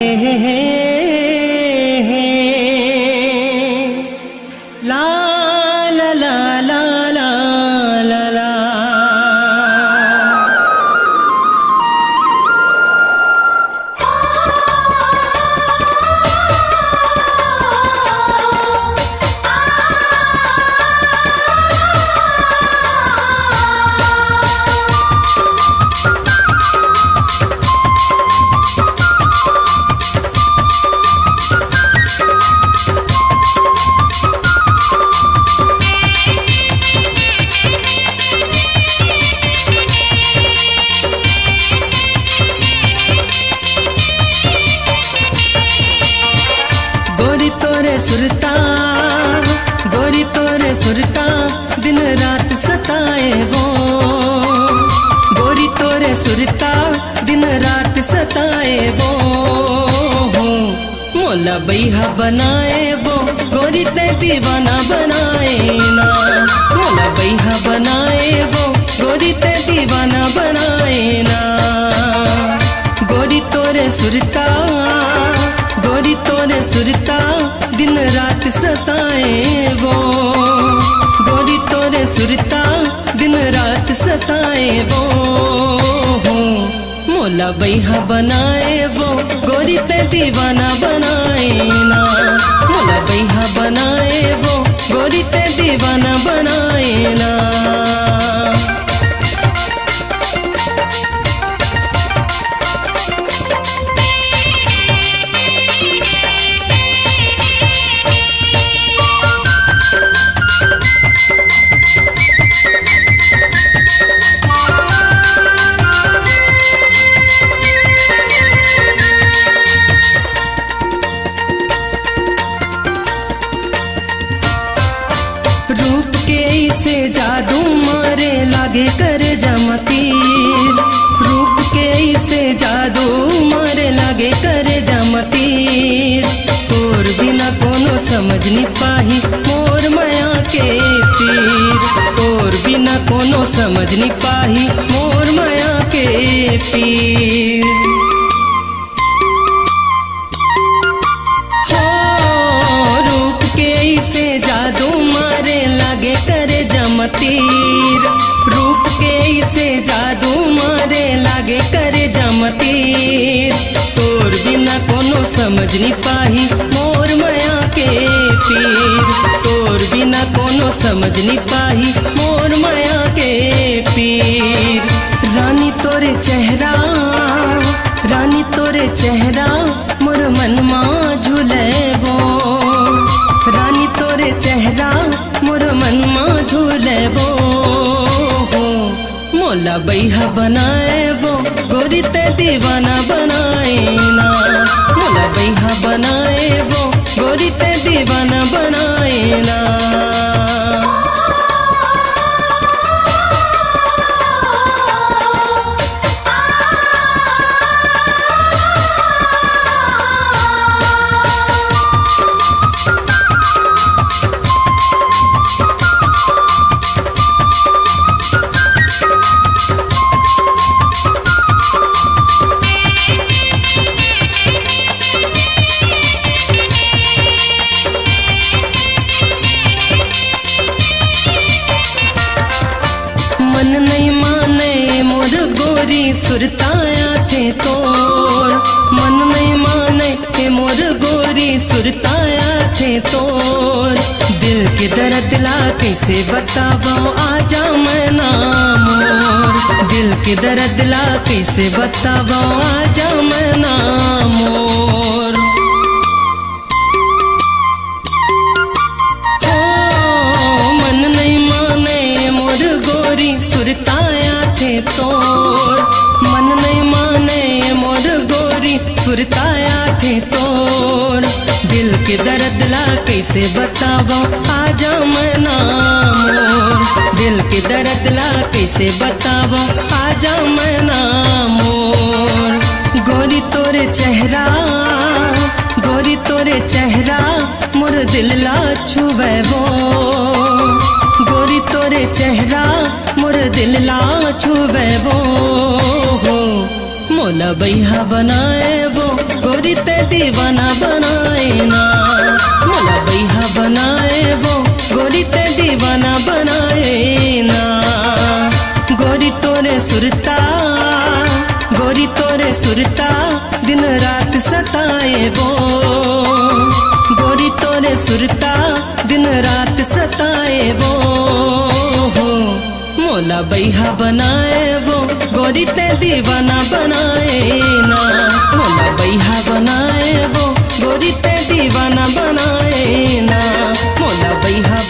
ला ला ला ला ला ला ला। सुरता गोरी तोरे सुरता दिन रात सताए वो, गोरी तोरे सुरता दिन रात सताए वो। मोला बैहा बनाए वो गोरी ते दीवाना बनाए ना, मोला बैहा बनाए वो गोरी ते दीवाना बनाए ना। गोरी तोरे सुरता गोरी तोरे सुरता दिन रात सताए वो, गोरी तोरे सुरता दिन रात सताए वो। मोला बैहा बनाए वो गोरी ते दीवाना बनाए ना, मोला बैहा बनाए वो गोरी ते दीवाना बनाए ना। रूप के से जादू मारे लागे कर जमतीर, रूप के से जादू मारे लागे कर जमतीर। तोर बिना कोनो समझ नहीं पाही मोर माया के पीर, तोर बिना कोनो समझ नहीं पाही मोर माया के पीर। से जादू मारे लागे करे जमतीर, रूप के से जादू मारे लागे करे जमतीर। तोर बिना कोनो समझ नहीं पाही मोर माया के पीर, तोर बिना कोनो समझ नहीं पाही मोर माया के पीर। रानी तोरे चेहरा रानी तोरे चेहरा मोर मन मां झूले वो, रानी तोरे चेहरा मोर मन मां झूले वो। मोला बैहा बनाए वो गोरी ते दीवाना बनाए ना, मोला बैहा बनाए वो गोरी ते दीवाना बनाए ना। मन नहीं माने मोर गोरी सुरताया थे तोर, मन नहीं माने मोर गोरी सुरताया थे तोर। दिल के दर्द ला कैसे बतावा आजा मैं ना मोर, दिल के दर्द ला कैसे बतावा आजा मैं ना मोर। मन नहीं माने मोर गोरी सुरताया थे तोर, मन नहीं माने मोर गोरी सुरताया थे तोर। दिल के दर्द ला कैसे बतावा आजा मैं ना मोर, दिल के दर्द ला कैसे बतावा आजा मैं ना मोर। गोरी तोरे चेहरा गोरी तोरे चेहरा मोर दिल ला छुवे वो, गोरी तोरे चेहरा मोर दिल ला छुवे वो। मोला बैहा बनाए वो गोरी ते दीवाना बनाए ना, मोला बैहा बनाए वो गोरी ते दीवाना बनाए ना। गोरी तोरे सुरता, गोरी तोरे सुरता दिन रात सताए वो, गोरी तोरे सुरता दिन रात सताए वो हो। मोला बैहा बनाए वो गोरी ते दीवाना बनाए ना, मोला बैहा बनाए वो गोरी ते दीवाना बनाए ना, मोला बैहा